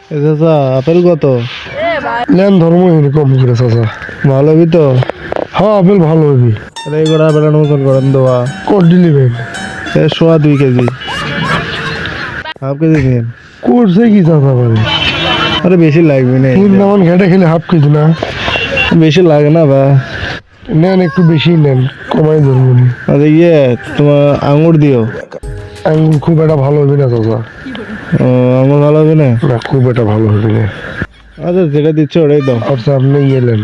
চাচা আপেল কত? নেন ধর্মহীন কম করে চাচা। ভালো হবি তো? হ্যাঁ আপেল ভালো হবি। এই গোড়া বেড়ানো মতন করেন দেওয়া কত দিলিবেন? সোয়া 2 কেজি, হাফ কেজি দিন। করছে কি চাচা ভাই? আরে বেশি লাগবে না, তিন দামান ঘেটে খেলে হাফ কেজি না? বেশি লাগে না বা। নেন একটু বেশি নেন, কমাই ধরবো নি। আর তোমার আঙুর দিও। আঙ্গুর খুব একটা ভালো হবে না চাচা। আঙুর ভালো হবে না? না খুব একটা ভালো হবে না। আচ্ছা যেটা দিচ্ছ ওটাই দাও। আচ্ছা আপনি এলেন,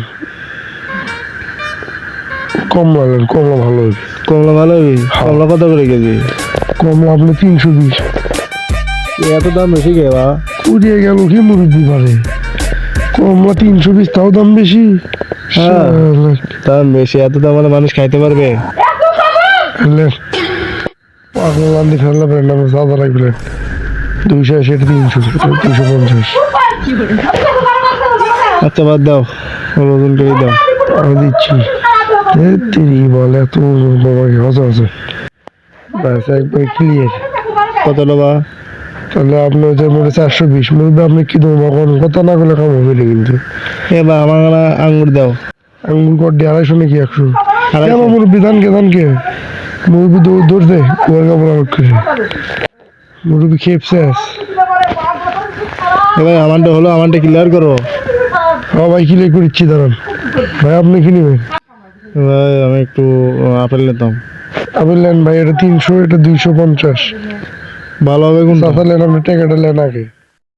কমলা নেন, কমলা ভালো হবে। কমলা ভালো হবে? কমলা কত করে কেজি? কমলা আপনি 320। এত দাম বেশি কে বা? কুড়িয়ে গেল কি মুরব্বি পারে? কমলা 320, তাও দাম বেশি। হ্যাঁ দাম বেশি, এত দাম মানে মানুষ খাইতে পারবে? পাগল আন্দি ফেললে ব্র্যান্ড আমরা সাদা রাখবেন 280, এটা 350। আচ্ছা বাদ দাও, ওজন করে দাও। আমি দিচ্ছি। তেরি বলে এত বাবাকে হসে হসে ব্যাস একবার ক্লিয়ার। কত লোবা? তাহলে আপনার যে মোটে 420 মুরব্বী, আপনি কি দেবো কথা না করলে কাম হবে না কিন্তু। এবার আমার আঙুর দাও। আঙ্গুল কর দিয়ে 250 নাকি 100? 250? কেন মুরব্বী ধানকে মুরব্বী দৌড়তে কুয়ার কাপড় আউট করে মুরব্বী খেপছে। এবার আমারটা হলো, আমারটা ক্লিয়ার করো। হ্যাঁ ভাই ক্লিয়ার করেছি, দাঁড়ান ভাই আপনি কি নেবেন? ভাই আমি একটু আপেল নিতাম। আপেল নেন ভাই, এটা 300, এটা 250। ভালো হবে কোনটা? চাচা নেন, আপনি টাকাটা নেন আগে।